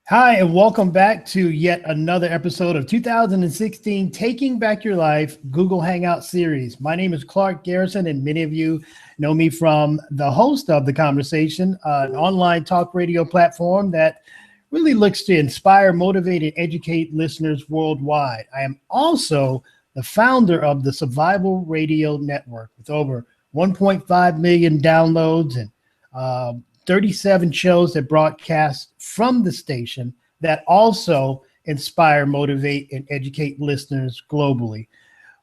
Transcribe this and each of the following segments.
Hi, and welcome back to yet another episode of 2016 Taking Back Your Life Google Hangout series. My name is Clark Garrison, and many of you know me from the host of The Conversation, an online talk radio platform that really looks to inspire, motivate, and educate listeners worldwide. I am also the founder of the Survival Radio Network with over 1.5 million downloads and 37 shows that broadcast from the station that also inspire, motivate, and educate listeners globally.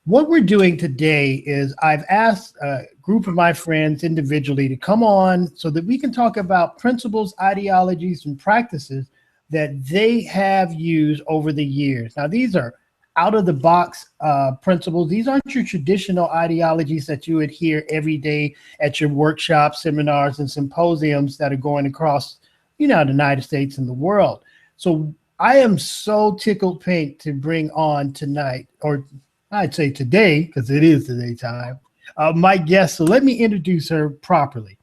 What we're doing today is I've asked a group of my friends individually to come on so that we can talk about principles, ideologies, and practices that they have used over the years. Now, these are out of the box principles. These aren't your traditional ideologies that you would hear every day at your workshops, seminars, and symposiums that are going across, the United States and the world. So I am so tickled pink to bring on tonight, or I'd say today, because it is today time, my guest. So let me introduce her properly.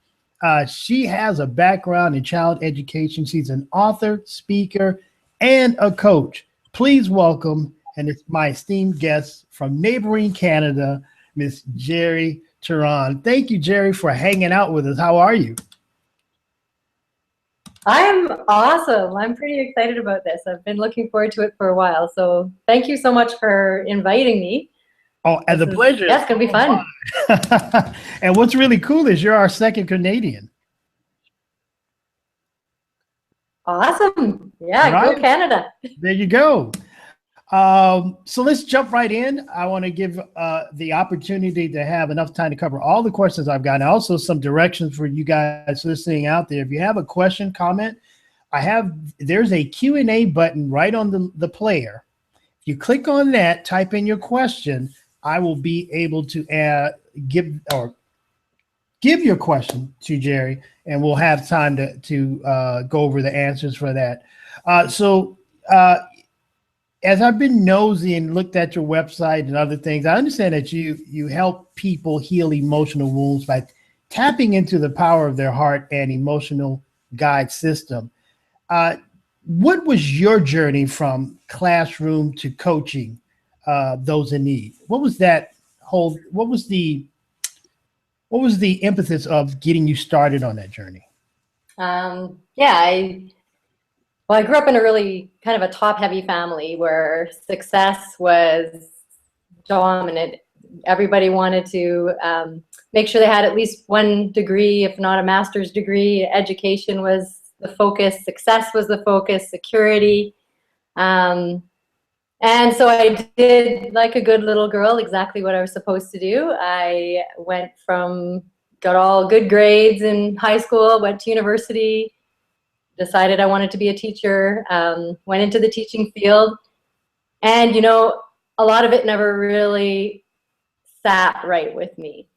She has a background in child education. She's an author, speaker, and a coach. Please welcome, and it's my esteemed guest from neighboring Canada, Miss Jeri Tourand. Thank you, Jeri, for hanging out with us. How are you? I'm awesome. I'm pretty excited about this. I've been looking forward to it for a while. So thank you so much for inviting me. Oh, and the pleasure. Yeah, it's going to be fun. And what's really cool is you're our second Canadian. Awesome. Yeah, right? Go Canada. There you go. So let's jump right in. I want to give the opportunity to have enough time to cover all the questions I've got, and also some directions for you guys listening out there. If you have a question, comment, there's a Q&A button right on the player. If you click on that, type in your question, I will be able to give your question to Jeri, and we'll have time to go over the answers for that. As I've been nosy and looked at your website and other things, I understand that you help people heal emotional wounds by tapping into the power of their heart and emotional guide system. What was your journey from classroom to coaching those in need? What was the impetus of getting you started on that journey? I grew up in a really kind of a top-heavy family where success was dominant. Everybody wanted to make sure they had at least one degree, if not a master's degree. Education was the focus. Success was the focus. Security. And so I did, like a good little girl, exactly what I was supposed to do. I got all good grades in high school, went to university, decided I wanted to be a teacher, went into the teaching field. And, a lot of it never really sat right with me.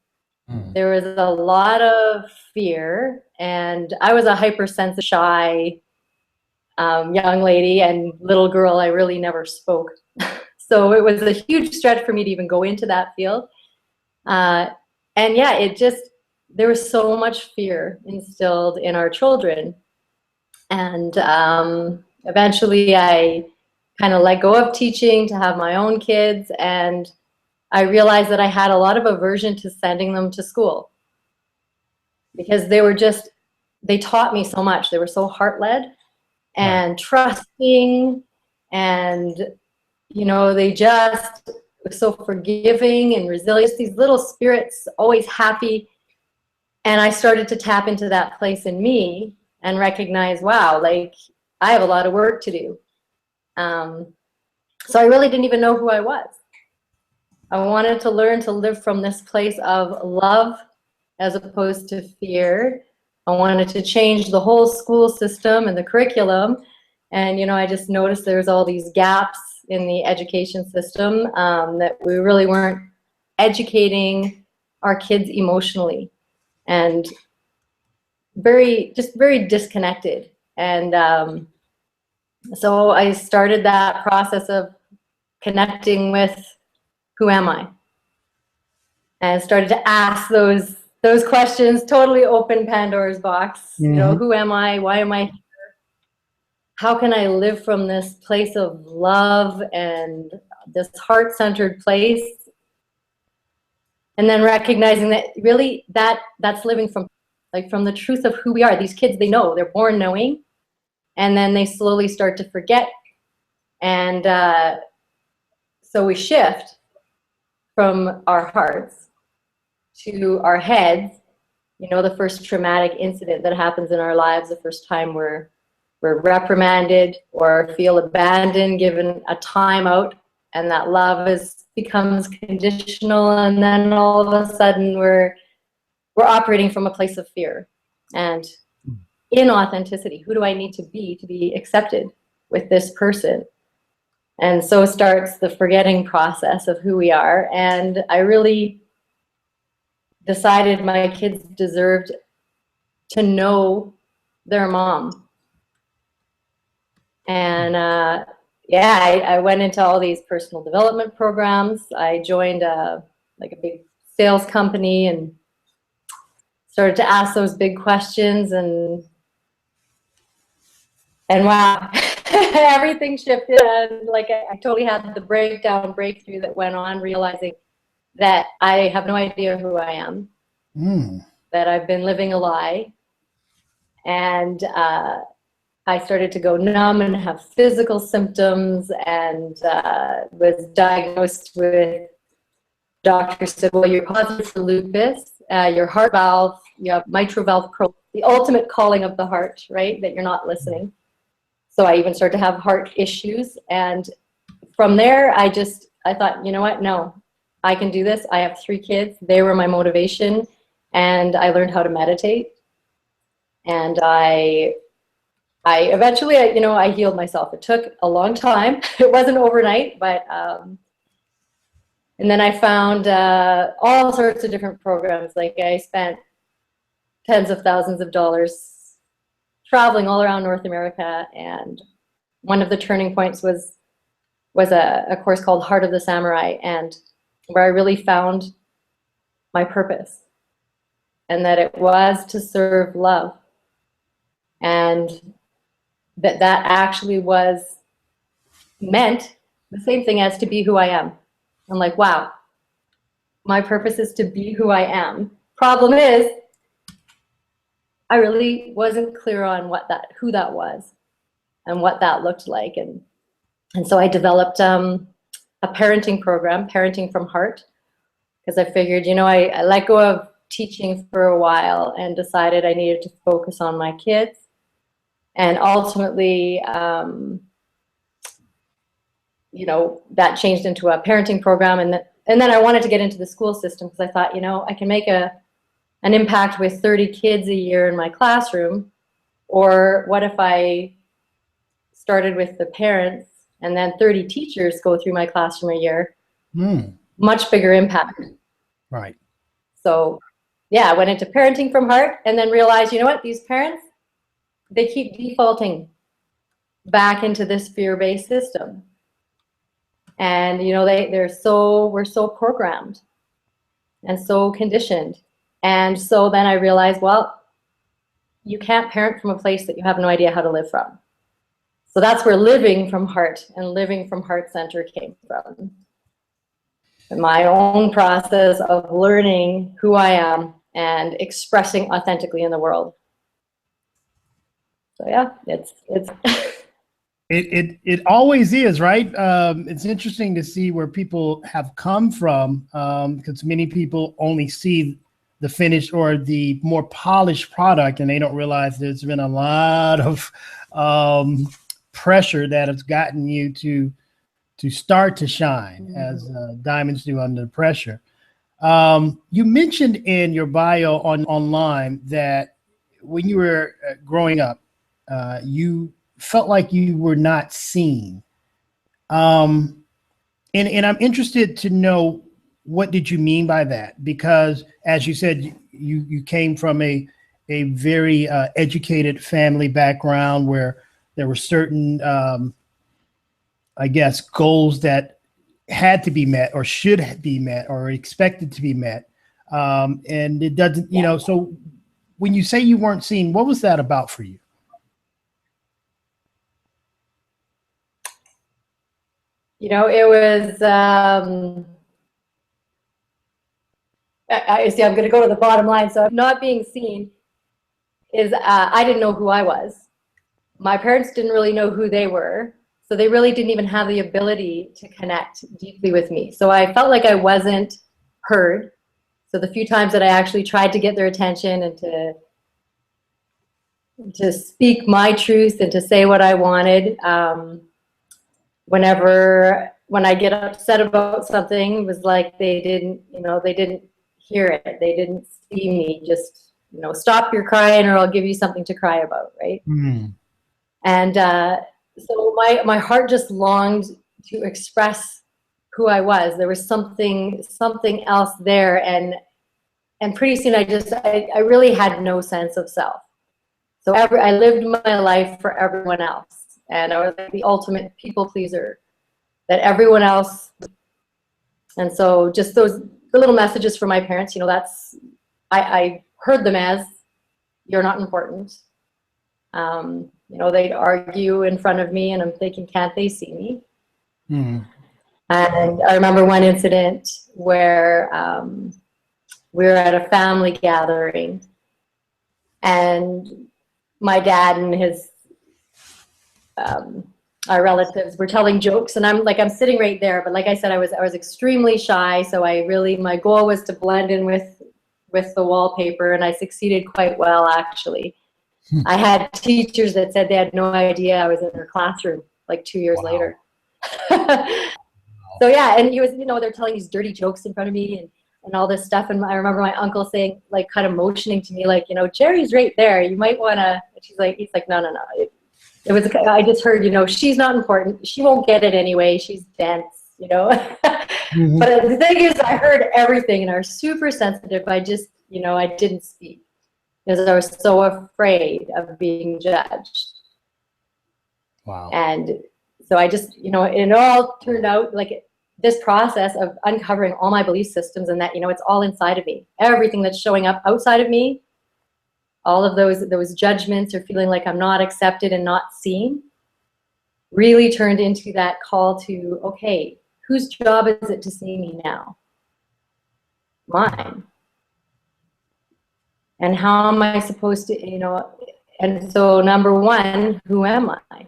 There was a lot of fear, and I was a hypersensitive, shy young lady and little girl. I really never spoke. So it was a huge stretch for me to even go into that field. There was so much fear instilled in our children. And eventually I kind of let go of teaching to have my own kids, and I realized that I had a lot of aversion to sending them to school because they taught me so much. They were so heart-led and trusting, and they just were so forgiving and resilient, these little spirits, always happy. And I started to tap into that place in me and recognize, wow, like I have a lot of work to do. So I really didn't even know who I was. I wanted to learn to live from this place of love as opposed to fear. I wanted to change the whole school system and the curriculum. And, I just noticed there's all these gaps in the education system, that we really weren't educating our kids emotionally, and very disconnected. And so I started that process of connecting with who am I, and started to ask those questions. Totally open Pandora's box. Mm-hmm. Who am I? Why am I here? how can I live from this place of love and this heart-centered place? And then recognizing that really that's living from from the truth of who we are. These kids, they know, they're born knowing, and then they slowly start to forget. And so we shift from our hearts to our heads. You know, the first traumatic incident that happens in our lives, the first time we're reprimanded or feel abandoned, given a timeout, and that love becomes conditional, and then all of a sudden we're operating from a place of fear and inauthenticity. Who do I need to be accepted with this person? And so starts the forgetting process of who we are. And I really decided my kids deserved to know their mom. And yeah, I went into all these personal development programs. I joined a big sales company and started to ask those big questions, and wow, everything shifted. And I totally had the breakthrough that went on, realizing that I have no idea who I am, that I've been living a lie. And I started to go numb and have physical symptoms, and was diagnosed with, doctor said, well, you're positive for lupus, your heart valve, you have mitral valve prolapse, the ultimate calling of the heart, right, that you're not listening. So I even started to have heart issues. And from there, I thought, you know what, no, I can do this. I have 3 kids. They were my motivation. And I learned how to meditate. And I eventually, I healed myself. It took a long time. It wasn't overnight, but, and then I found all sorts of different programs. I spent tens of thousands of dollars traveling all around North America. And one of the turning points was a course called Heart of the Samurai, and where I really found my purpose, and that it was to serve love. And that actually was meant the same thing as to be who I am. I'm like, wow, my purpose is to be who I am. Problem is, I really wasn't clear on who that was and what that looked like. And so I developed a parenting program, Parenting from Heart, because I figured, I let go of teaching for a while and decided I needed to focus on my kids. And ultimately, that changed into a parenting program. And then I wanted to get into the school system, because I thought, I can make an impact with 30 kids a year in my classroom. Or what if I started with the parents and then 30 teachers go through my classroom a year? Much bigger impact. Right. So yeah, I went into Parenting from Heart, and then realized, these parents, they keep defaulting back into this fear-based system. And we're so programmed and so conditioned. And so then I realized, well, you can't parent from a place that you have no idea how to live from. So that's where living from heart and living from heart center came from. And my own process of learning who I am and expressing authentically in the world. So yeah, it's It always is, right? It's interesting to see where people have come from, because many people only see the finished or the more polished product, and they don't realize there's been a lot of pressure that has gotten you to start to shine, as diamonds do under pressure. You mentioned in your bio online that when you were growing up, you felt like you were not seen. And I'm interested to know, what did you mean by that? Because as you said, you came from a very educated family background where there were certain, I guess, goals that had to be met or should be met or expected to be met. And it doesn't, so when you say you weren't seen, what was that about for you? you know, it was, I see, I'm going to go to the bottom line. So not being seen is, I didn't know who I was. My parents didn't really know who they were. So they really didn't even have the ability to connect deeply with me. So I felt like I wasn't heard. So the few times that I actually tried to get their attention and to speak my truth and to say what I wanted, when I get upset about something, it was like they didn't, you know, they didn't hear it. They didn't see me. Just, you know, stop your crying or I'll give you something to cry about, right? Mm. And so my heart just longed to express who I was. There was something else there, and pretty soon I really had no sense of self. So I lived my life for everyone else, and I was like the ultimate people pleaser. That everyone else, and so just the little messages from my parents, you know, that's I heard them as, you're not important. You know, they'd argue in front of me, and I'm thinking, can't they see me? Mm. And I remember one incident where we were at a family gathering, and my dad and his our relatives were telling jokes, and I'm sitting right there, but like I said, I was extremely shy, so my goal was to blend in with the wallpaper, and I succeeded quite well, actually. I had teachers that said they had no idea I was in their classroom like 2 years later. So yeah, and he was, you know, they're telling these dirty jokes in front of me and all this stuff, and I remember my uncle saying, like, kind of motioning to me, like, you know, Jeri's right there, you might want to. He's like, no. It was, I just heard, you know, she's not important. She won't get it anyway. She's dense, you know. Mm-hmm. But the thing is, I heard everything, and I was super sensitive. I just, you know, I didn't speak because I was so afraid of being judged. Wow. And so I just, you know, it all turned out like this process of uncovering all my belief systems, and that, you know, it's all inside of me. Everything that's showing up outside of me, all of those judgments or feeling like I'm not accepted and not seen, really turned into that call to, okay, whose job is it to see me now? Mine. And how am I supposed to, you know, and so number one, who am I?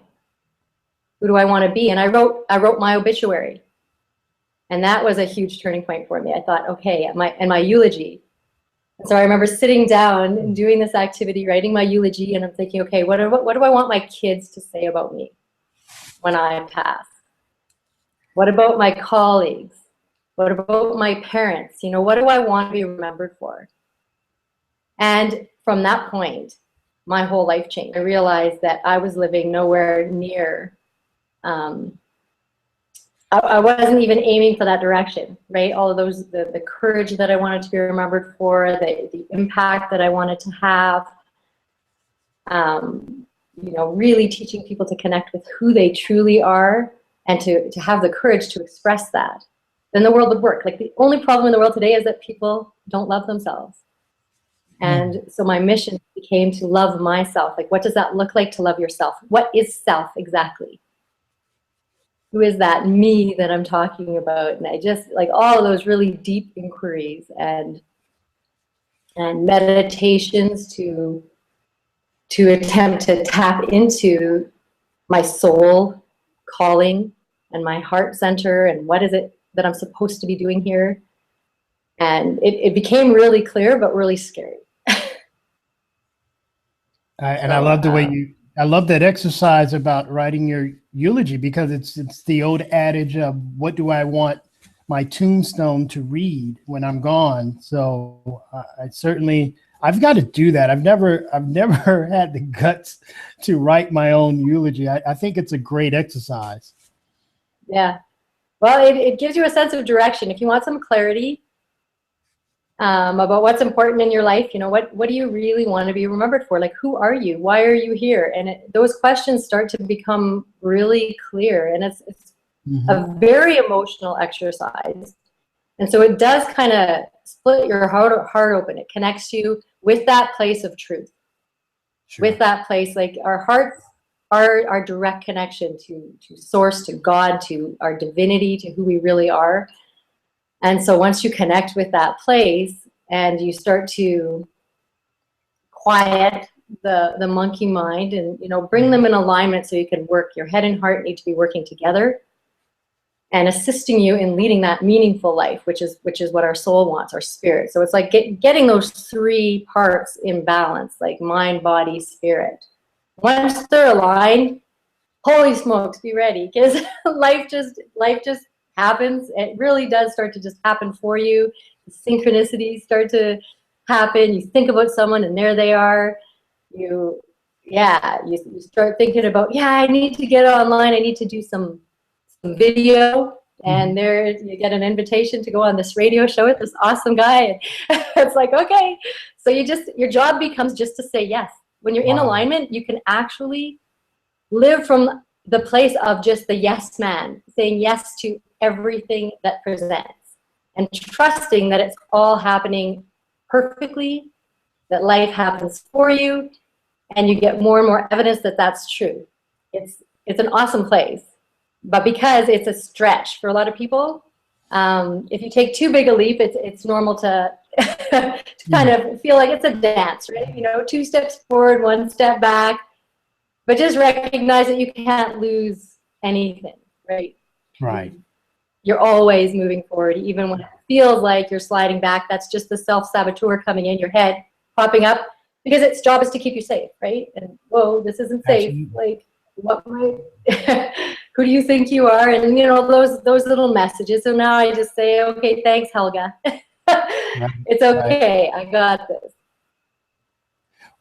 Who do I want to be? And I wrote my obituary. And that was a huge turning point for me. I thought, okay, my eulogy. And so I remember sitting down and doing this activity, writing my eulogy, and I'm thinking, okay, what do I want my kids to say about me when I pass? What about my colleagues? What about my parents? You know, what do I want to be remembered for? And from that point, my whole life changed. I realized that I was living nowhere near, I wasn't even aiming for that direction, right? All of those, the courage that I wanted to be remembered for, the impact that I wanted to have, you know, really teaching people to connect with who they truly are and to have the courage to express that. Then the world would work. Like, the only problem in the world today is that people don't love themselves. And so my mission became to love myself. Like, what does that look like to love yourself? What is self exactly? Who is that me that I'm talking about? And I just, like, all of those really deep inquiries and meditations to attempt to tap into my soul calling and my heart center and what is it that I'm supposed to be doing here. And it became really clear, but really scary. I love the way I love that exercise about writing your eulogy, because it's the old adage of, what do I want my tombstone to read when I'm gone? So I've got to do that. I've never had the guts to write my own eulogy. I think it's a great exercise. Yeah. Well, it gives you a sense of direction. If you want some clarity about what's important in your life, you know, what do you really want to be remembered for? Like, who are you? Why are you here? And those questions start to become really clear, and it's a very emotional exercise. And so it does kind of split your heart open. It connects you with that place of truth, with that place, like our hearts our direct connection to source, to God, to our divinity, to who we really are. And so once you connect with that place and you start to quiet the monkey mind and, you know, bring them in alignment so you can work, your head and heart need to be working together and assisting you in leading that meaningful life, which is what our soul wants, our spirit. So it's like getting those three parts in balance, like mind, body, spirit. Once they're aligned, holy smokes, be ready, because life just happens. It really does start to just happen for you. Synchronicities start to happen. You think about someone and there they are. You start thinking about, yeah, I need to get online. I need to do some video. And there you get an invitation to go on this radio show with this awesome guy. And it's like, okay. So your job becomes just to say yes. When you're in alignment, you can actually live from the place of just the yes man, saying yes to everything that presents and trusting that it's all happening perfectly, that life happens for you, and you get more and more evidence that that's true. It's an awesome place. But because it's a stretch for a lot of people, if you take too big a leap, it's normal to kind of feel like it's a dance, right? You know, 2 steps forward, 1 step back. But just recognize that you can't lose anything, right? Right. You're always moving forward, even when it feels like you're sliding back. That's just the self-saboteur coming in your head, popping up, because its job is to keep you safe, right? And whoa, this isn't safe. Absolutely. Like, what might, who do you think you are? And you know, those little messages. So now I just say, okay, thanks, Helga. It's okay. I got this.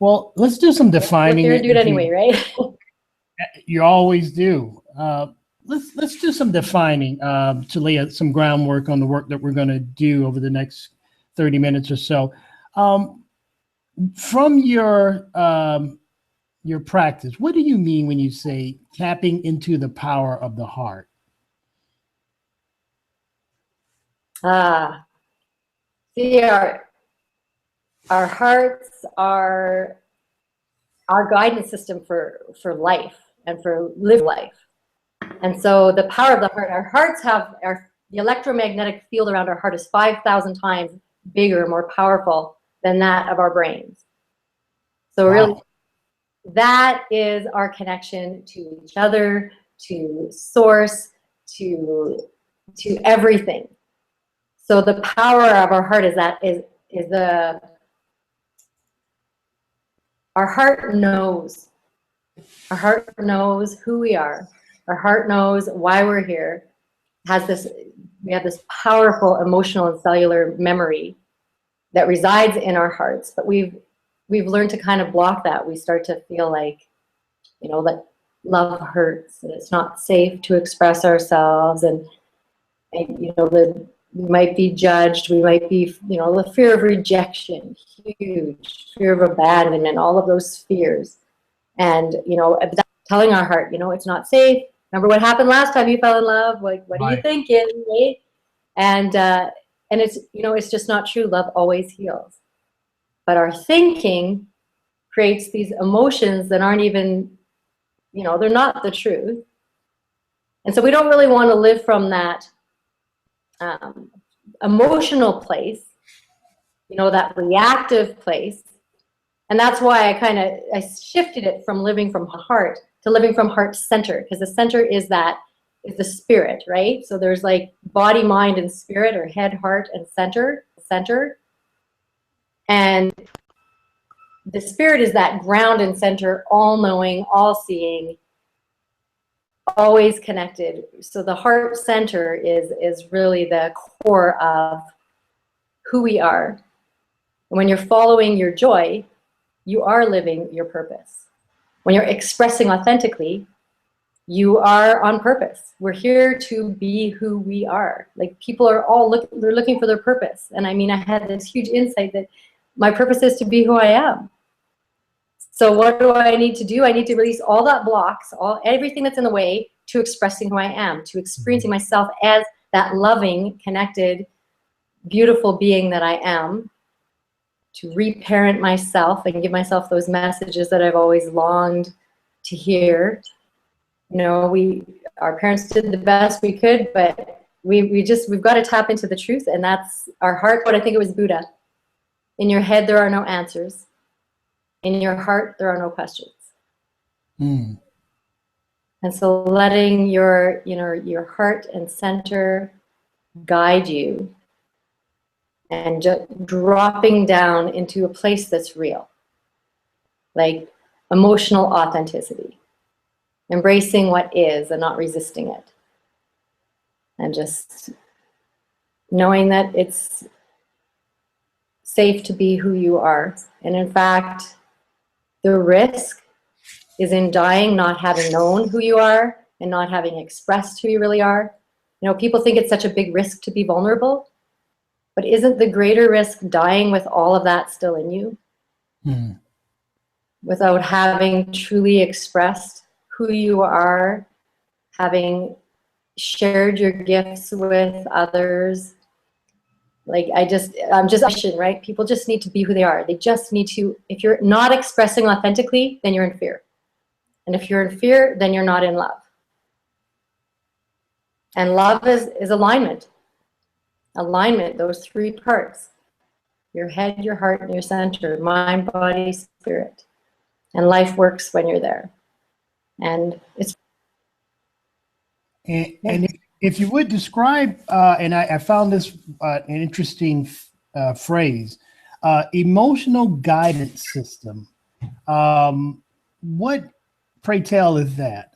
Well, let's do some defining. We're here to do it anyway, right? You always do. Let's do some defining to lay some groundwork on the work that we're going to do over the next 30 minutes or so. From your practice, what do you mean when you say tapping into the power of the heart? See, our hearts are our guidance system for life and for live life. And so the power of the heart, our hearts have the electromagnetic field around our heart is 5,000 times bigger, more powerful than that of our brains. So really, that is our connection to each other, to source, to everything. So the power of our heart our heart knows. Our heart knows who we are. Our heart knows why we're here. We have this powerful emotional and cellular memory that resides in our hearts, but we've learned to kind of block that. We start to feel like, you know, that love hurts and it's not safe to express ourselves, and you know, we might be judged, we might be, you know, the fear of rejection, huge, fear of abandonment, all of those fears. And, you know, telling our heart, you know, it's not safe. Remember what happened last time you fell in love? Like, what are you thinking, right? And it's, you know, it's just not true. Love always heals. But our thinking creates these emotions that aren't even, you know, they're not the truth. And so we don't really want to live from that emotional place, you know, that reactive place. And that's why I shifted it from living from heart to living from heart center, because the center is the spirit, right? So there's like body, mind, and spirit, or head, heart, and center. And the spirit is that ground and center, all-knowing, all-seeing, always connected. So the heart center is really the core of who we are. And when you're following your joy, you are living your purpose. When you're expressing authentically, you are on purpose. We're here to be who we are. Like, people are all they're looking for their purpose. And I mean, I had this huge insight that my purpose is to be who I am. So what do I need to do? I need to release all that blocks, everything that's in the way to expressing who I am, to experiencing myself as that loving, connected, beautiful being that I am, to reparent myself and give myself those messages that I've always longed to hear. You know, our parents did the best we could, but we've got to tap into the truth, and that's our heart. But I think it was Buddha. In your head, there are no answers. In your heart, there are no questions. Mm. And so letting your heart and center guide you, and just dropping down into a place that's real, like emotional authenticity, embracing what is and not resisting it, and just knowing that it's safe to be who you are. And in fact, the risk is in dying not having known who you are and not having expressed who you really are. You know, people think it's such a big risk to be vulnerable, but isn't the greater risk dying with all of that still in you? Mm. Without having truly expressed who you are, having shared your gifts with others. Like I'm just, right? People just need to be who they are. They just need to, if you're not expressing authentically, then you're in fear. And if you're in fear, then you're not in love. And love is alignment. Alignment, those three parts. Your head, your heart, and your center. Mind, body, spirit. And life works when you're there. And it's... And if you would describe, and I found this an interesting phrase, emotional guidance system. What, pray tell, is that?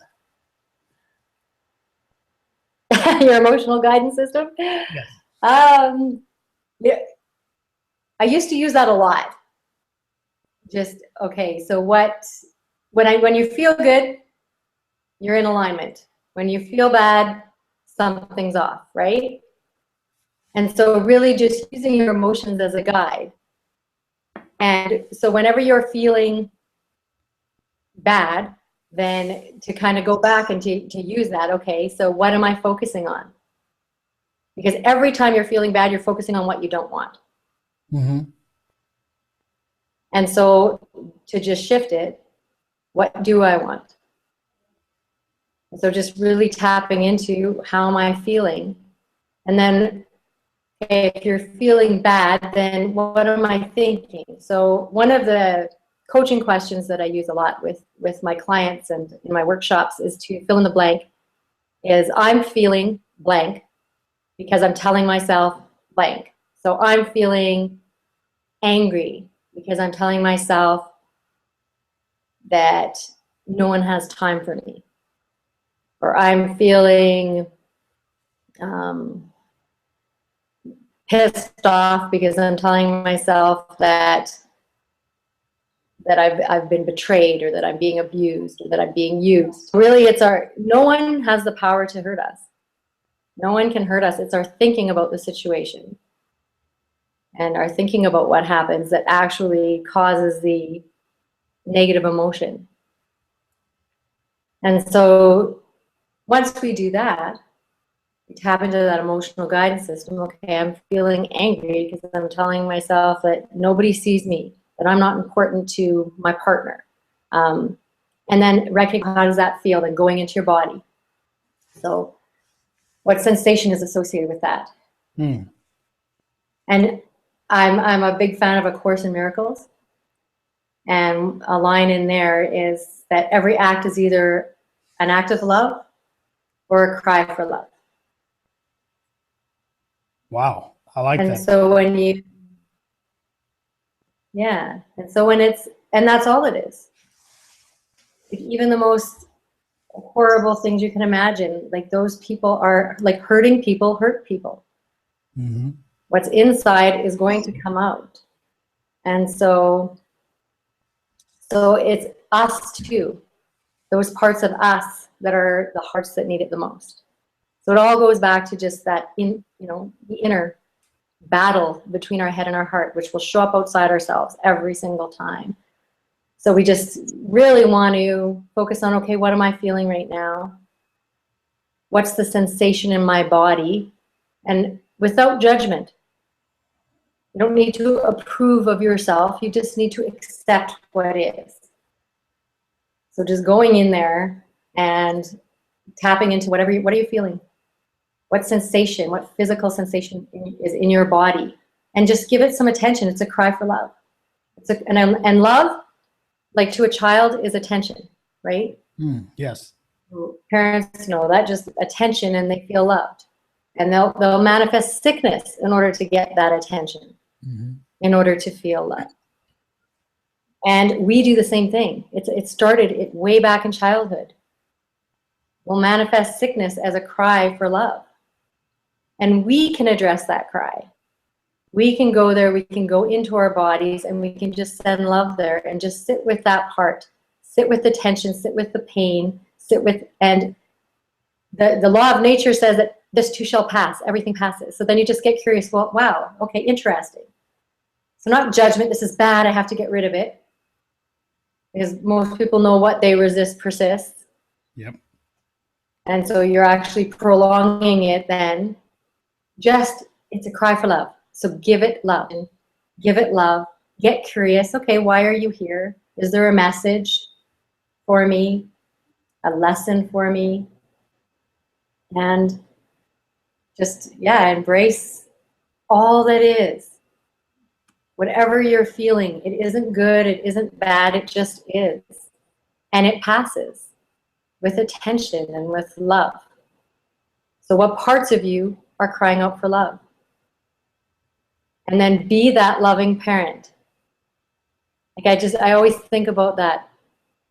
Your emotional guidance system? Yes. Yeah, I used to use that a lot. Just, okay, so when you feel good, you're in alignment. When you feel bad, something's off, right? And so really just using your emotions as a guide. And so whenever you're feeling bad, then to kind of go back and to use that, okay, so what am I focusing on? Because every time you're feeling bad, you're focusing on what you don't want. Mm-hmm. And so to just shift it, what do I want? And so just really tapping into how am I feeling? And then, okay, if you're feeling bad, then what am I thinking? So one of the coaching questions that I use a lot with my clients and in my workshops is to fill in the blank, is I'm feeling blank because I'm telling myself blank. So I'm feeling angry because I'm telling myself that no one has time for me. Or I'm feeling pissed off because I'm telling myself that I've been betrayed, or that I'm being abused, or that I'm being used. Really, no one has the power to hurt us. No one can hurt us. It's our thinking about the situation and our thinking about what happens that actually causes the negative emotion. And so once we do that, we tap into that emotional guidance system. Okay, I'm feeling angry because I'm telling myself that nobody sees me, that I'm not important to my partner. And then recognize, how does that feel? Then going into your body. So what sensation is associated with that? Mm. And I'm a big fan of A Course in Miracles. And a line in there is that every act is either an act of love or a cry for love. Wow, I like that. And so when you, yeah, and so when and that's all it is. Like even the most horrible things you can imagine, like those people are, like hurting people hurt people. Mm-hmm. What's inside is going to come out. And so it's us too, those parts of us that are the hearts that need it the most. So it all goes back to just that, the inner battle between our head and our heart, which will show up outside ourselves every single time. So we just really want to focus on, okay, what am I feeling right now? What's the sensation in my body? And without judgment. You don't need to approve of yourself. You just need to accept what is. So just going in there and tapping into what are you feeling? What sensation, what physical sensation is in your body? And just give it some attention. It's a cry for love. And love, like to a child, is attention, right? Yes. Parents know that, just attention, and they feel loved. And they'll manifest sickness in order to get that attention, in order to feel love. And we do the same thing. It started way back in childhood. We'll manifest sickness as a cry for love. And we can address that cry. We can go there, we can go into our bodies, and we can just send love there and just sit with that part. Sit with the tension, sit with the pain, and the law of nature says that this too shall pass, everything passes. So then you just get curious, well, wow, okay, interesting. So not judgment, this is bad, I have to get rid of it. Because most people know what they resist persists. Yep. And so you're actually prolonging it then. It's a cry for love. So give it love. Give it love. Get curious. Okay, why are you here? Is there a message for me? A lesson for me? And just, embrace all that is. Whatever you're feeling, it isn't good, it isn't bad, it just is. And it passes with attention and with love. So what parts of you are crying out for love? And then be that loving parent. Like I always think about that,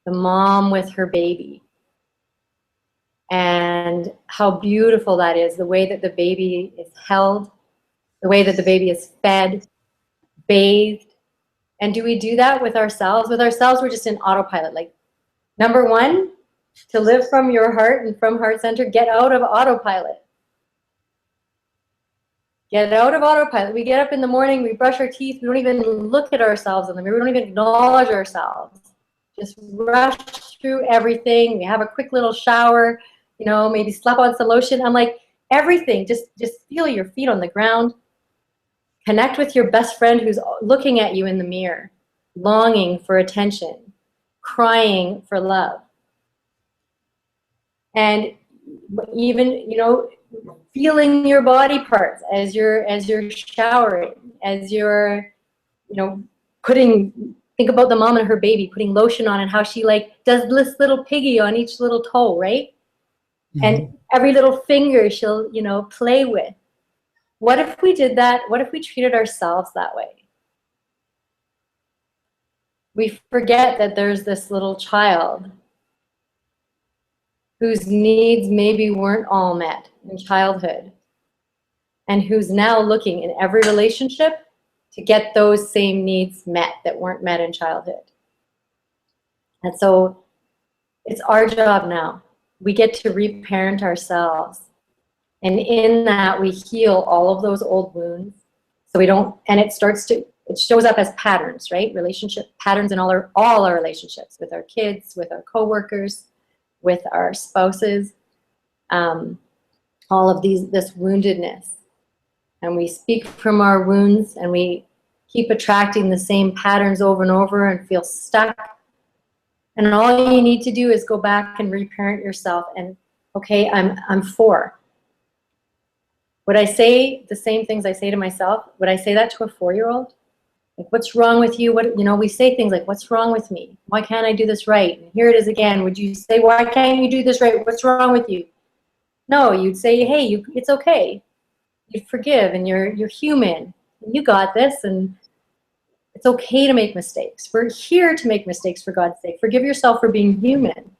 the mom with her baby. And how beautiful that is, the way that the baby is held, the way that the baby is fed, bathed. And do we do that with ourselves? With ourselves, we're just in autopilot. Like, number one, to live from your heart and from heart center, get out of autopilot. Get out of autopilot. We get up in the morning, we brush our teeth, we don't even look at ourselves in the mirror, we don't even acknowledge ourselves. Just rush through everything. We have a quick little shower, maybe slap on some lotion. I'm like, everything, just feel your feet on the ground. Connect with your best friend who's looking at you in the mirror, longing for attention, crying for love. And even, feeling your body parts as you're showering, as you're, think about the mom and her baby, putting lotion on and how she does this little piggy on each little toe, right? And every little finger she'll, play with. What if we did that? What if we treated ourselves that way? We forget that there's this little child whose needs maybe weren't all met in childhood, and who's now looking in every relationship to get those same needs met that weren't met in childhood. And so it's our job now. We get to reparent ourselves. And in that, we heal all of those old wounds. So we don't, and it shows up as patterns, right? Relationship patterns in all our relationships, with our kids, with our coworkers, with our spouses, all of this woundedness. And we speak from our wounds, and we keep attracting the same patterns over and over and feel stuck. And all you need to do is go back and reparent yourself. And okay, I'm 4. Would I say the same things I say to myself? Would I say that to a 4-year-old? Like, what's wrong with you? We say things like, what's wrong with me? Why can't I do this right? And here it is again. Would you say, why can't you do this right? What's wrong with you? No, you'd say, hey, it's okay. You'd forgive, and you're human. And you got this, and it's okay to make mistakes. We're here to make mistakes, for God's sake. Forgive yourself for being human.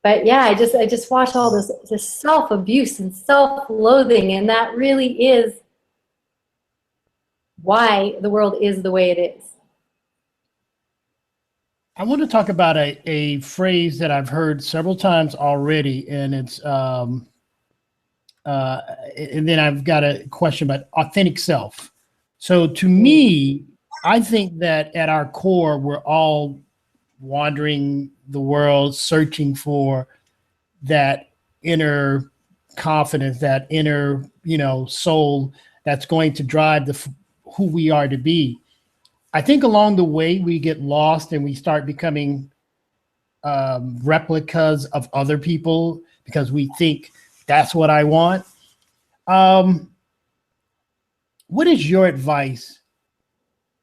But yeah, I just watch all this self-abuse and self-loathing, and that really is why the world is the way it is. I want to talk about a phrase that I've heard several times already, and it's and then I've got a question about authentic self. So to me, I think that at our core, we're all wandering the world, searching for that inner confidence, that inner, soul that's going to drive who we are to be. I think along the way we get lost and we start becoming replicas of other people because we think that's what I want. What is your advice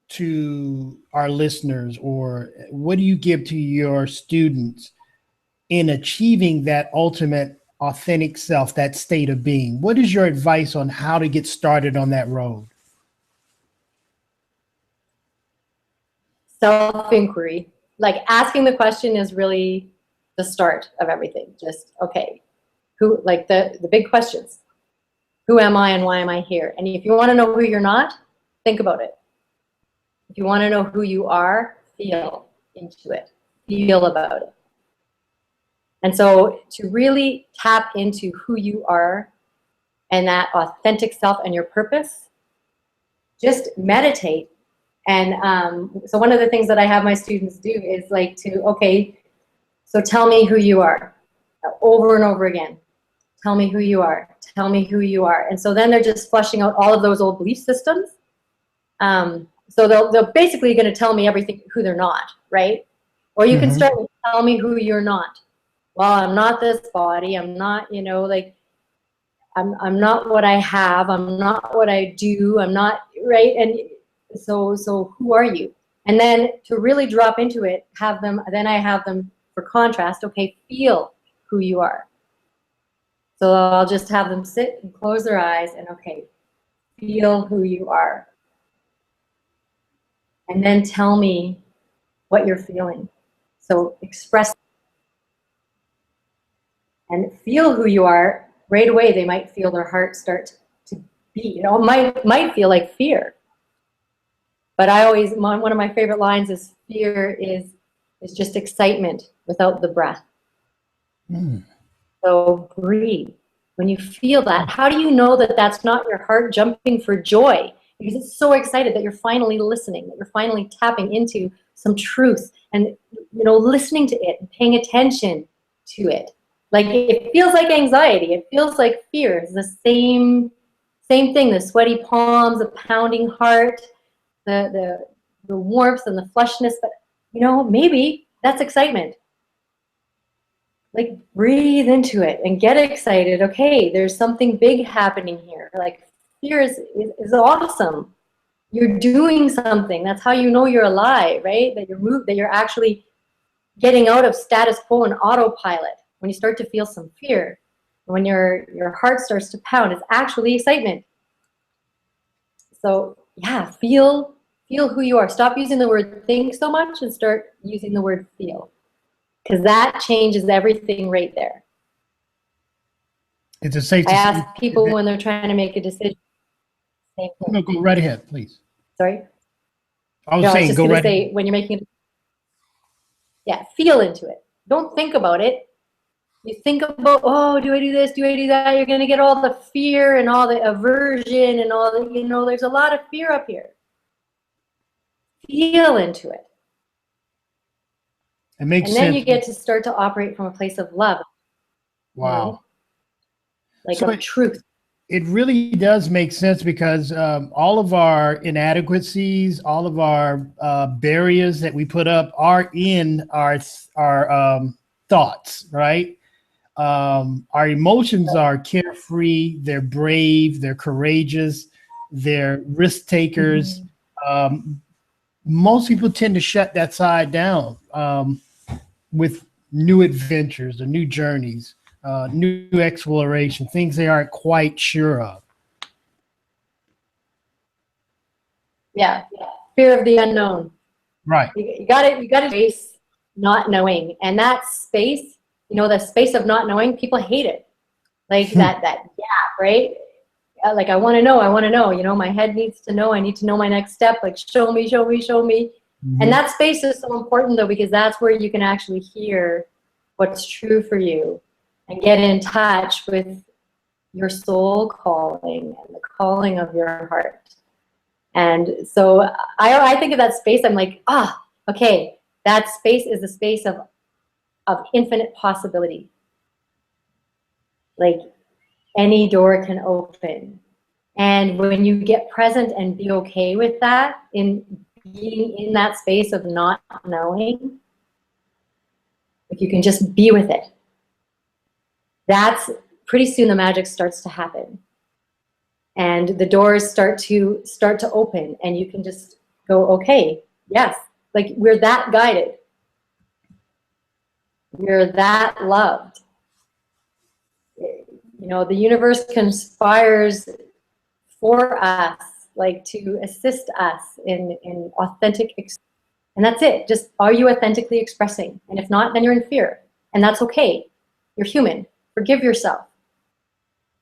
to our listeners, or what do you give to your students in achieving that ultimate authentic self, that state of being? What is your advice on how to get started on that road? Self-inquiry. Like asking the question is really the start of everything. Just, okay, who, like the big questions. Who am I and why am I here? And if you want to know who you're not, think about it. If you want to know who you are, feel into it. Feel about it. And so to really tap into who you are and that authentic self and your purpose, just meditate. And so one of the things that I have my students do is like to, okay, so tell me who you are over and over again. Tell me who you are. Tell me who you are. And so then they're just flushing out all of those old belief systems. So they're basically going to tell me everything, who they're not, right? Or you can start with tell me who you're not. Well, I'm not this body. I'm not, you know, like, I'm not what I have. I'm not what I do. I'm not, right? And so who are you? And then to really drop into it, then I have them for contrast, okay, feel who you are. So I'll just have them sit and close their eyes and, okay, feel who you are. And then tell me what you're feeling. So express and feel who you are. Right away, they might feel their heart start to beat. You know, it might feel like fear. But one of my favorite lines is fear is just excitement without the breath. So breathe. When you feel that, how do you know that that's not your heart jumping for joy? Because it's so excited that you're finally listening, that you're finally tapping into some truth and, you know, listening to it and paying attention to it. Like, it feels like anxiety. It feels like fear. It's the same thing, the sweaty palms, the pounding heart, the warmth and the flushness. But, you know, maybe that's excitement. Like, breathe into it and get excited. Okay, there's something big happening here. Like, fear is awesome. You're doing something. That's how you know you're alive, right? That you're actually getting out of status quo and autopilot. When you start to feel some fear, when your heart starts to pound, it's actually excitement. So yeah, feel who you are. Stop using the word think so much and start using the word feel. Because that changes everything right there. It's a safe. I ask people when they're trying to make a decision. No, go right ahead, please. Sorry? I was saying, go right ahead. When you're making it, yeah, feel into it. Don't think about it. You think about, oh, do I do this? Do I do that? You're going to get all the fear and all the aversion and all the, you know, there's a lot of fear up here. Feel into it. It makes sense. And then you get to start to operate from a place of love. Wow. You know? Like of truth. It really does make sense because all of our inadequacies, all of our barriers that we put up are in our thoughts, right? Our emotions are carefree, they're brave, they're courageous, they're risk takers. Most people tend to shut that side down with new adventures or new journeys, new exploration, things they aren't quite sure of. Yeah, fear of the unknown. Right. You got to face not knowing, and that space. You know, the space of not knowing, people hate it. Like that gap, right? Like, I want to know, you know, my head needs to know, I need to know my next step, like show me. And that space is so important though, because that's where you can actually hear what's true for you and get in touch with your soul calling and the calling of your heart. And so I think of that space, I'm like, okay, that space is the space of infinite possibility. Like, any door can open. And when you get present and be okay with that, in being in that space of not knowing, if you can just be with it, that's pretty soon the magic starts to happen. And the doors start to open, and you can just go, okay, yes, like we're that guided. We're that loved. You know, the universe conspires for us, like to assist us in authentic, and that's it. Just, are you authentically expressing? And if not, then you're in fear, and that's okay. You're human. Forgive yourself.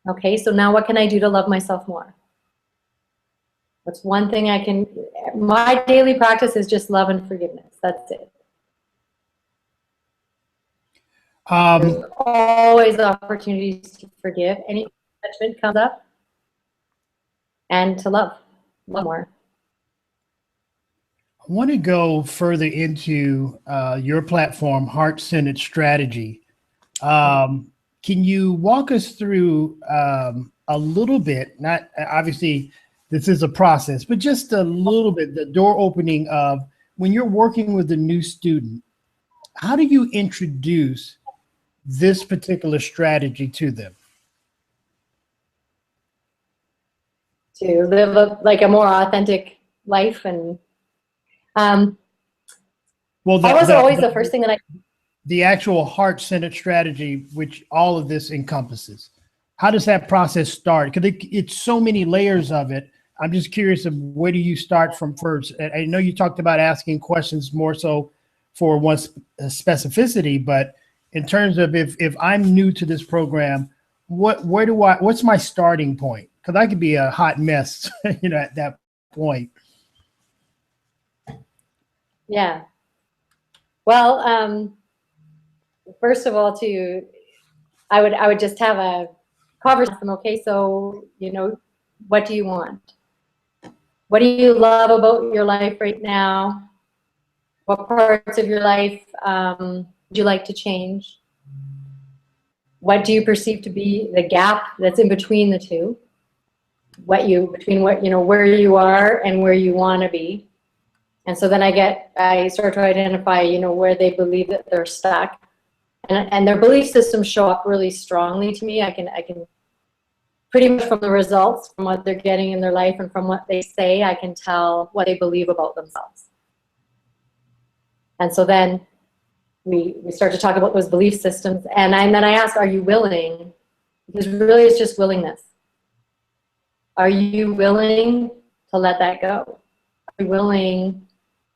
Okay, so now what can I do to love myself more? What's one thing I can, my daily practice is just love and forgiveness. That's it. There's always opportunities to forgive. Any judgment comes up, and to love more. I want to go further into your platform, Heart-Centered Strategy. Can you walk us through a little bit, not obviously this is a process, but just a little bit, the door opening of when you're working with a new student, how do you introduce this particular strategy to them? To live like a more authentic life. And well, that was always the first thing that the actual heart-centered strategy, which all of this encompasses. How does that process start? Because it's so many layers of it. I'm just curious of where do you start from first? And I know you talked about asking questions more so for one's specificity, but in terms of if I'm new to this program, what's my starting point? Because I could be a hot mess, you know, at that point. Yeah. Well, first of all, I would just have a conversation. Okay, so, you know, what do you want? What do you love about your life right now? What parts of your life would you like to change? What do you perceive to be the gap that's in between the two? Between what, you know, where you are and where you want to be. And so then I start to identify, you know, where they believe that they're stuck. And their belief systems show up really strongly to me. I can pretty much from the results, from what they're getting in their life and from what they say, I can tell what they believe about themselves. And so then we start to talk about those belief systems. And then I ask, are you willing? Because really it's just willingness. Are you willing to let that go? Are you willing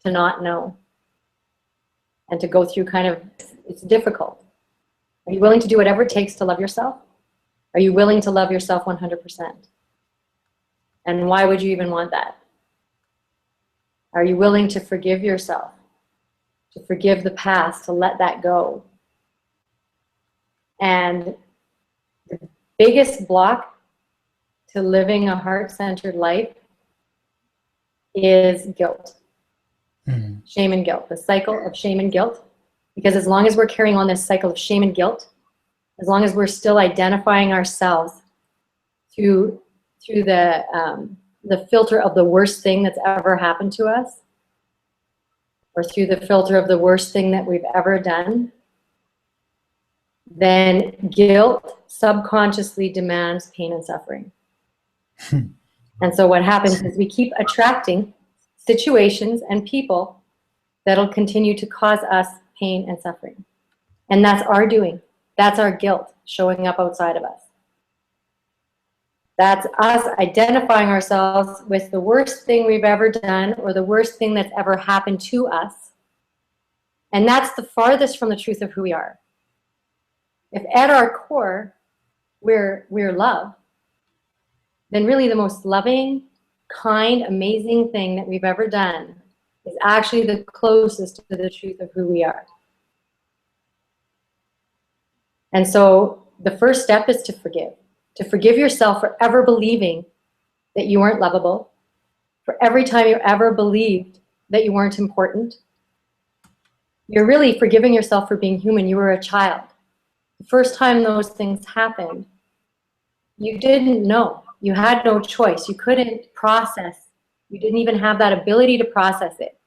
to not know? And to go through it's difficult. Are you willing to do whatever it takes to love yourself? Are you willing to love yourself 100%? And why would you even want that? Are you willing to forgive yourself? To forgive the past, to let that go? And the biggest block to living a heart-centered life is guilt. Shame and guilt, the cycle of shame and guilt. Because as long as we're carrying on this cycle of shame and guilt, as long as we're still identifying ourselves through the filter of the worst thing that's ever happened to us, or through the filter of the worst thing that we've ever done, then guilt subconsciously demands pain and suffering. And so what happens is we keep attracting situations and people that'll continue to cause us pain and suffering. And that's our doing. That's our guilt showing up outside of us. That's us identifying ourselves with the worst thing we've ever done or the worst thing that's ever happened to us. And that's the farthest from the truth of who we are. If at our core we're love, then really the most loving, kind, amazing thing that we've ever done is actually the closest to the truth of who we are. And so the first step is to forgive. To forgive yourself for ever believing that you weren't lovable, for every time you ever believed that you weren't important. You're really forgiving yourself for being human. You were a child. The first time those things happened, you didn't know. You had no choice. You couldn't process. You didn't even have that ability to process it.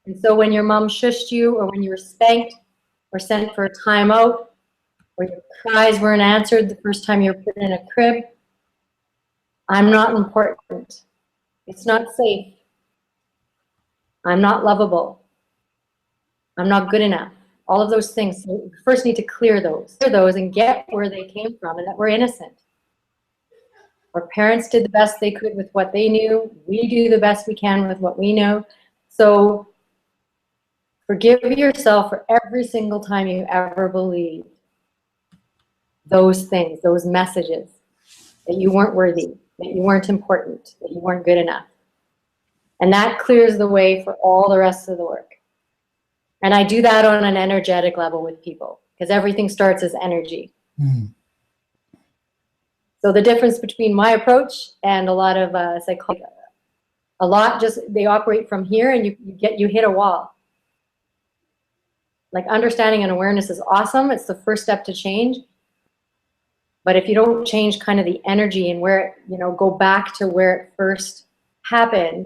And so when your mom shushed you, or when you were spanked, or sent for a timeout, or your cries weren't answered the first time you were put in a crib. I'm not important. It's not safe. I'm not lovable. I'm not good enough. All of those things. So we first need to clear those and get where they came from and that we're innocent. Our parents did the best they could with what they knew. We do the best we can with what we know. So forgive yourself for every single time you ever believed those things, those messages, that you weren't worthy, that you weren't important, that you weren't good enough. And that clears the way for all the rest of the work. And I do that on an energetic level with people, because everything starts as energy. Mm. So the difference between my approach and a lot of psychologists, a lot just, they operate from here and you hit a wall. Like understanding and awareness is awesome. It's the first step to change. But if you don't change kind of the energy and where, go back to where it first happened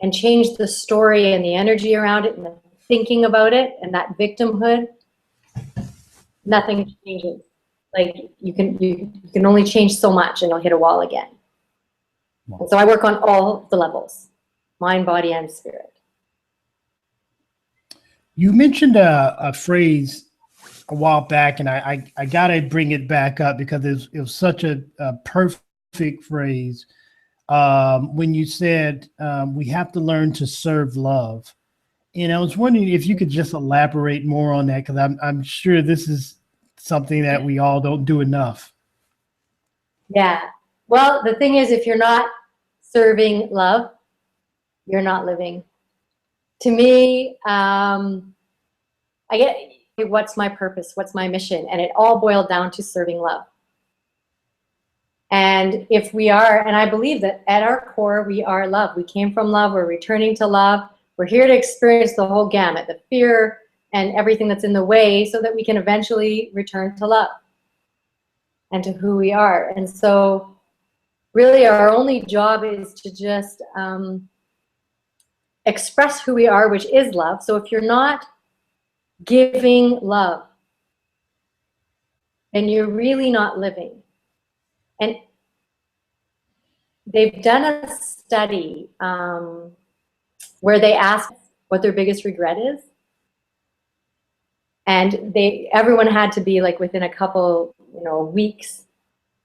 and change the story and the energy around it and the thinking about it and that victimhood, nothing changes. Like you can only change so much and you'll hit a wall again. Wow. And so I work on all the levels, mind, body, and spirit. You mentioned a phrase a while back, and I gotta bring it back up because it was such a perfect phrase. When you said we have to learn to serve love, and I was wondering if you could just elaborate more on that, because I'm sure this is something that we all don't do enough. Yeah. Well, the thing is, if you're not serving love, you're not living. To me, I get, what's my purpose? What's my mission? And it all boiled down to serving love. And if we are, and I believe that at our core, we are love. We came from love. We're returning to love. We're here to experience the whole gamut, the fear and everything that's in the way, so that we can eventually return to love and to who we are. And so really our only job is to just express who we are, which is love. So if you're not giving love, then you're really not living. And they've done a study where they asked what their biggest regret is. And everyone had to be like within a couple, weeks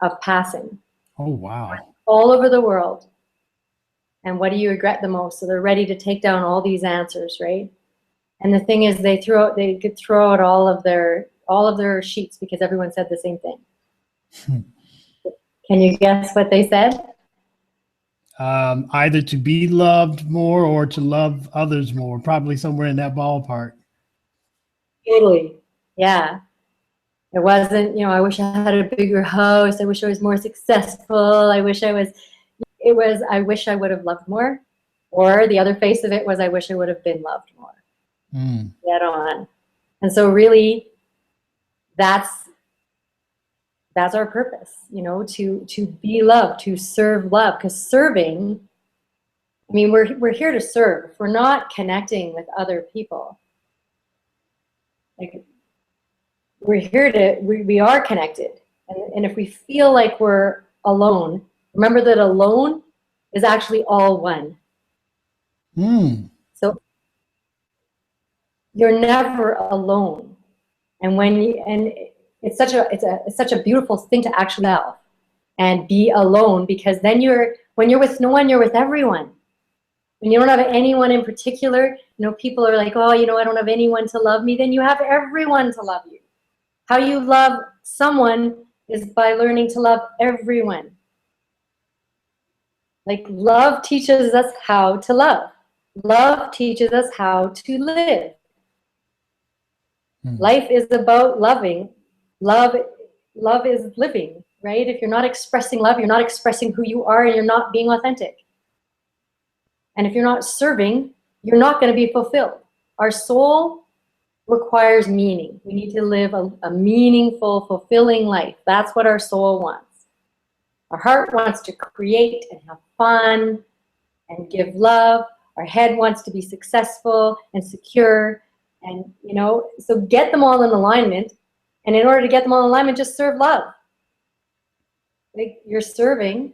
of passing. Oh, wow. All over the world. And what do you regret the most? So they're ready to take down all these answers, right? And the thing is, they could throw out all of their sheets because everyone said the same thing. Can you guess what they said? Either to be loved more or to love others more, probably somewhere in that ballpark. Totally. Yeah. It wasn't, I wish I had a bigger house. I wish I was more successful. I wish I would have loved more. Or the other face of it was, I wish I would have been loved more. Dead on. And so really that's our purpose, to be loved, to serve love. Because serving, we're here to serve. If we're not connecting with other people, like, we are connected. And if we feel like we're alone, remember that alone is actually all one. So you're never alone. And it's such a beautiful thing to actually love and be alone, because then when you're with no one, you're with everyone. When you don't have anyone in particular, people are like, oh, I don't have anyone to love me. Then you have everyone to love you. How you love someone is by learning to love everyone. Like, love teaches us how to love. Love teaches us how to live. Life is about loving. Love is living, right? If you're not expressing love, you're not expressing who you are, and you're not being authentic. And if you're not serving, you're not going to be fulfilled. Our soul requires meaning. We need to live a meaningful, fulfilling life. That's what our soul wants. Our heart wants to create and have fun and give love. Our head wants to be successful and secure. And, you know, so get them all in alignment. And in order to get them all in alignment, just serve love. Like, you're serving,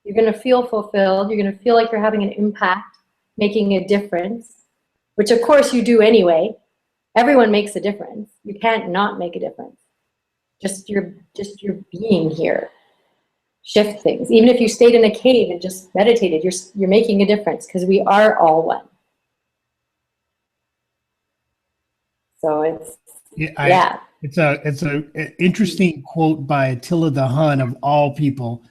you're going to feel fulfilled. You're going to feel like you're having an impact, making a difference, which of course you do anyway. Everyone makes a difference. You can't not make a difference. Just your being here. Shift things. Even if you stayed in a cave and just meditated, you're making a difference, because we are all one. So it's it's a interesting quote by Attila the Hun, of all people,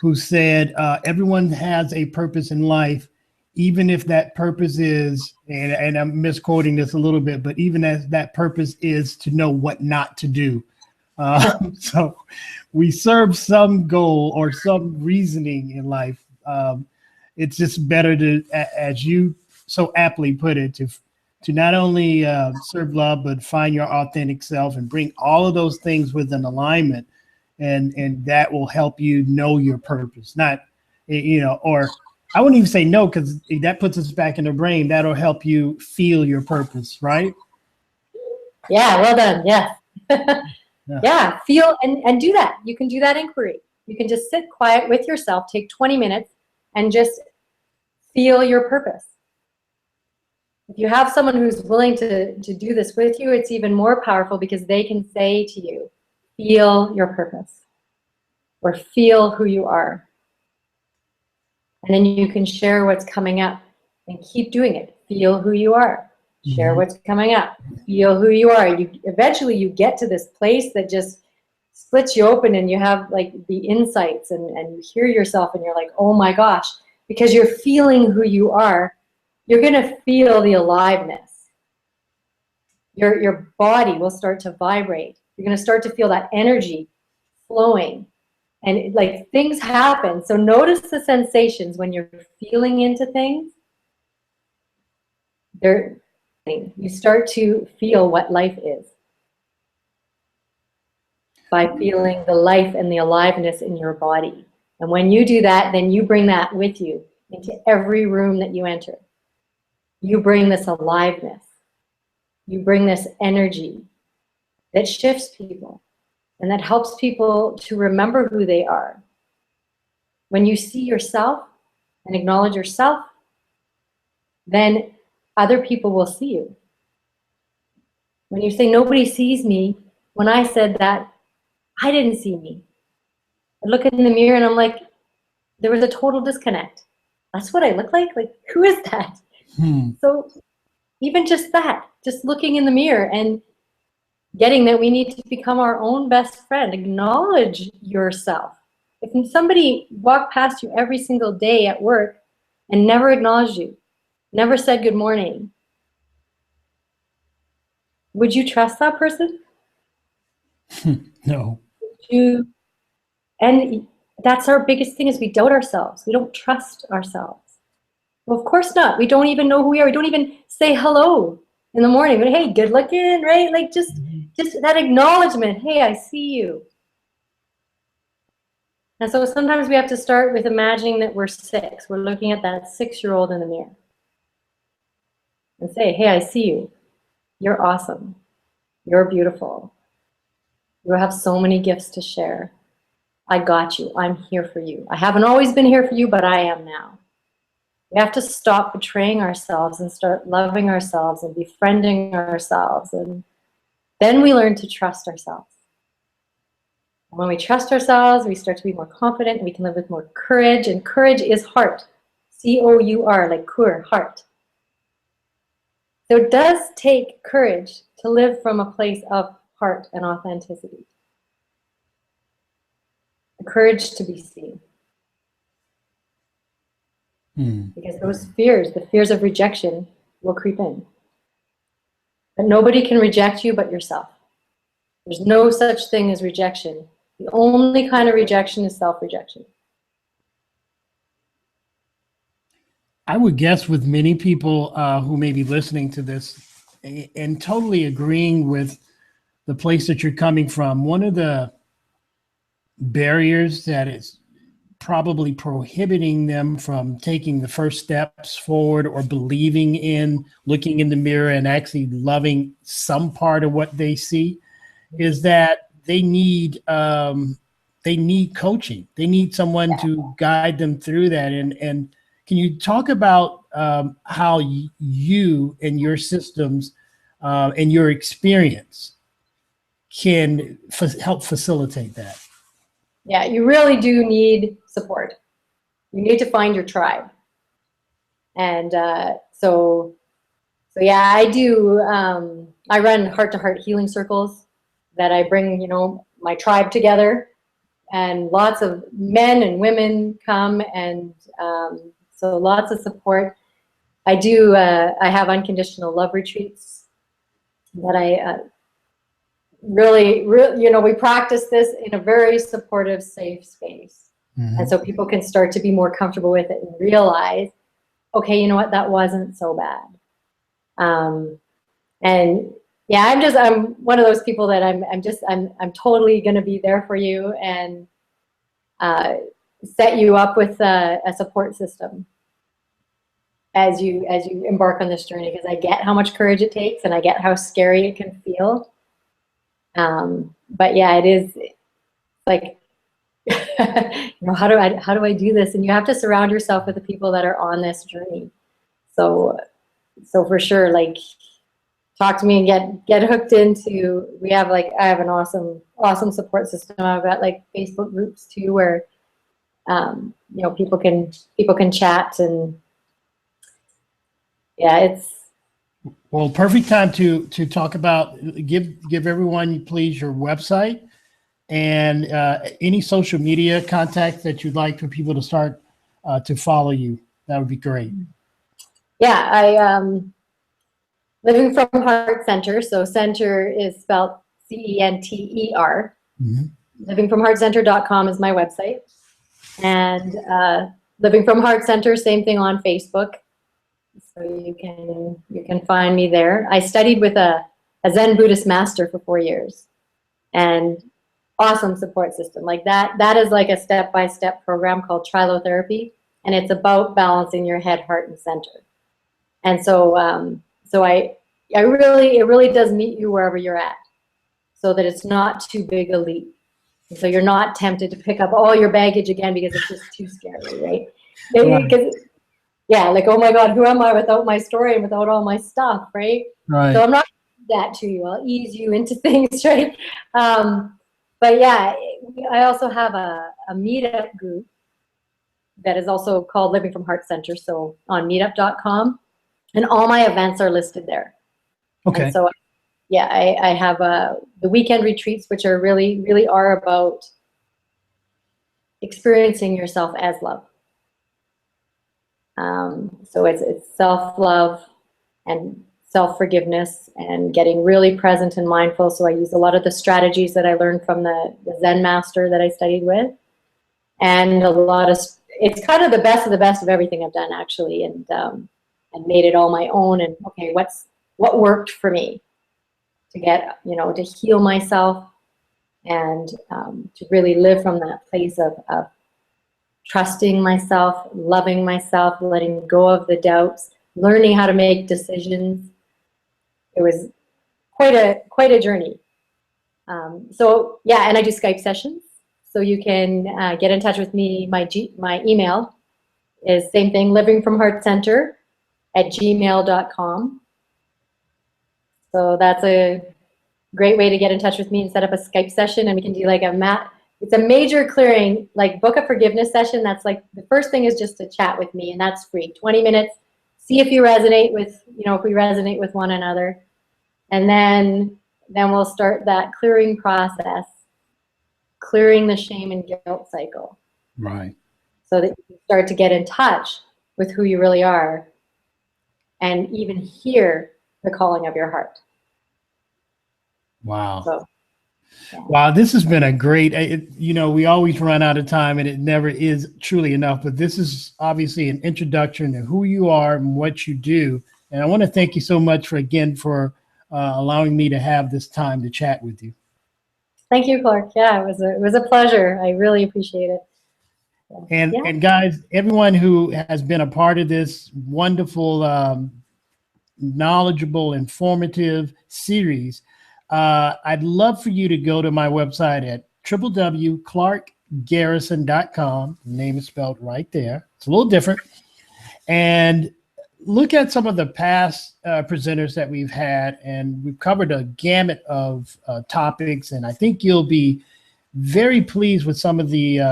who said, everyone has a purpose in life, even if that purpose is, and I'm misquoting this a little bit, but even as that purpose is to know what not to do. So we serve some goal or some reasoning in life. It's just better to, as you so aptly put it, to not only serve love, but find your authentic self and bring all of those things within alignment. And that will help you know your purpose. Not, you know, or I wouldn't even say no, because that puts us back in the brain. That'll help you feel your purpose, right? Yeah, well done. Yeah. Yeah, feel and do that. You can do that inquiry. You can just sit quiet with yourself, take 20 minutes, and just feel your purpose. If you have someone who's willing to do this with you, it's even more powerful, because they can say to you, feel your purpose, or feel who you are. And then you can share what's coming up and keep doing it. Feel who you are. Share what's coming up. Feel who you are. Eventually you get to this place that just splits you open, and you have like the insights, and you hear yourself, and you're like, oh my gosh, because you're feeling who you are, you're going to feel the aliveness. Your body will start to vibrate. You're going to start to feel that energy flowing, and like things happen. So notice the sensations when you're feeling into things. You start to feel what life is by feeling the life and the aliveness in your body. And when you do that, then you bring that with you into every room that you enter. You bring this aliveness. You bring this energy that shifts people and that helps people to remember who they are. When you see yourself and acknowledge yourself, then other people will see you. When you say nobody sees me, when I said that, I didn't see me. I look in the mirror and I'm like, there was a total disconnect. That's what I look like? Like, who is that? So even just that, just looking in the mirror and getting that we need to become our own best friend. Acknowledge yourself. If somebody walked past you every single day at work and never acknowledged you, never said good morning, would you trust that person? No. And that's our biggest thing, is we doubt ourselves. We don't trust ourselves. Well, of course not. We don't even know who we are. We don't even say hello in the morning. But hey, good looking, right? Like just that acknowledgement. Hey, I see you. And so sometimes we have to start with imagining that we're 6. We're looking at that 6-year-old in the mirror and say, hey, I see you. You're awesome. You're beautiful. You have so many gifts to share. I got you. I'm here for you. I haven't always been here for you, but I am now. We have to stop betraying ourselves and start loving ourselves and befriending ourselves. And then we learn to trust ourselves. And when we trust ourselves, we start to be more confident, and we can live with more courage. And courage is heart. C-O-U-R, like kur, heart. So it does take courage to live from a place of heart and authenticity. The courage to be seen. Because those fears, the fears of rejection, will creep in. But nobody can reject you but yourself. There's no such thing as rejection. The only kind of rejection is self-rejection. I would guess with many people who may be listening to this and totally agreeing with the place that you're coming from, one of the barriers that is probably prohibiting them from taking the first steps forward or believing in looking in the mirror and actually loving some part of what they see is that they need coaching. They need someone to guide them through that. And can you talk about how you and your systems and your experience can help facilitate that? Yeah, you really do need support. You need to find your tribe. And so yeah, I do. I run heart-to-heart healing circles that I bring, my tribe together, and lots of men and women come, and so lots of support. I do. I have unconditional love retreats that I really, we practice this in a very supportive, safe space. Mm-hmm. And so people can start to be more comfortable with it and realize, okay, you know what, that wasn't so bad. And yeah, I'm one of those people that I'm totally going to be there for you and set you up with a support system as you embark on this journey, because I get how much courage it takes and I get how scary it can feel. But yeah, it is like, how do I do this? And you have to surround yourself with the people that are on this journey. So for sure, like, talk to me and get hooked into, I have an awesome support system. I've got like Facebook groups too, where, people can chat, and yeah, it's, well, perfect time to talk about, give everyone, please, your website and any social media contacts that you'd like for people to start to follow you. That would be great. Yeah, I Living from Heart Center. So center is spelled CENTER. Mm-hmm. Livingfromheartcenter.com is my website. And Living from Heart Center, same thing on Facebook. So you can find me there. I studied with a Zen Buddhist master for 4 years, and awesome support system. Like that is like a step-by-step program called trilotherapy, and it's about balancing your head, heart, and center. And so it really does meet you wherever you're at, so that it's not too big a leap. And so you're not tempted to pick up all your baggage again because it's just too scary, right? Because yeah, like, oh my God, who am I without my story and without all my stuff, right? Right. So I'm not going to do that to you. I'll ease you into things, right? But yeah, I also have a meetup group that is also called Living from Heart Center. So on meetup.com, and all my events are listed there. Okay. And so yeah, I have the weekend retreats, which are really are about experiencing yourself as love. So it's self-love and self-forgiveness and getting really present and mindful. So I use a lot of the strategies that I learned from the Zen master that I studied with, and it's kind of the best of everything I've done, actually, and made it all my own. And okay, what worked for me to get, to heal myself and to really live from that place of trusting myself, loving myself, letting go of the doubts, learning how to make decisions. It was quite a journey. So yeah, and I do Skype sessions, so you can get in touch with me. My email is same thing, livingfromheartcenter@gmail.com. So that's a great way to get in touch with me and set up a Skype session, and we can do like it's a major clearing, like book a forgiveness session. That's like, the first thing is just to chat with me, and that's free, 20 minutes. See if you resonate with, if we resonate with one another. And then we'll start that clearing process, clearing the shame and guilt cycle. Right. So that you can start to get in touch with who you really are and even hear the calling of your heart. Wow. So, yeah. Wow, this has been a great, we always run out of time, and it never is truly enough, but this is obviously an introduction to who you are and what you do. And I want to thank you so much for allowing me to have this time to chat with you. Thank you, Clark. Yeah, it was a pleasure. I really appreciate it. And guys, everyone who has been a part of this wonderful, knowledgeable, informative series, I'd love for you to go to my website at www.clarkgarrison.com. The name is spelled right there. It's a little different. And look at some of the past presenters that we've had, and we've covered a gamut of topics, and I think you'll be very pleased with some of the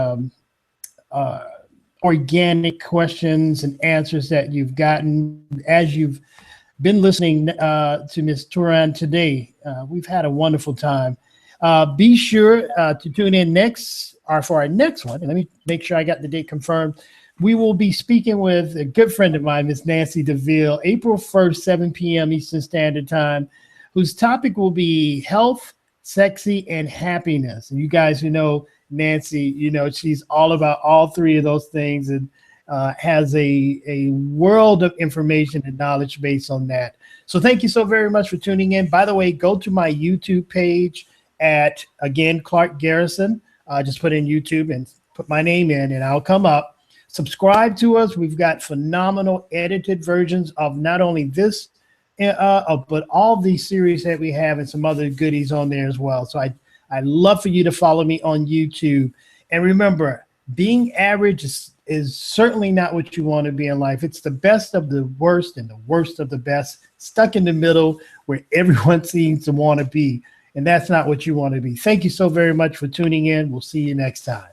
organic questions and answers that you've gotten as you've been listening to Ms. Tourand today. We've had a wonderful time. Be sure to tune in for our next one. And let me make sure I got the date confirmed. We will be speaking with a good friend of mine, Ms. Nancy DeVille, April 1st, 7 p.m. Eastern Standard Time, whose topic will be health, sexy, and happiness. And you guys who know Nancy, she's all about all three of those things, and has a world of information and knowledge based on that. So thank you so very much for tuning in. By the way, go to my YouTube page at, again, Clark Garrison. Just put in YouTube and put my name in, and I'll come up. Subscribe to us. We've got phenomenal edited versions of not only this, but all these series that we have, and some other goodies on there as well. So I'd love for you to follow me on YouTube. And remember, being average is certainly not what you want to be in life. It's the best of the worst and the worst of the best, stuck in the middle where everyone seems to want to be. And that's not what you want to be. Thank you so very much for tuning in. We'll see you next time.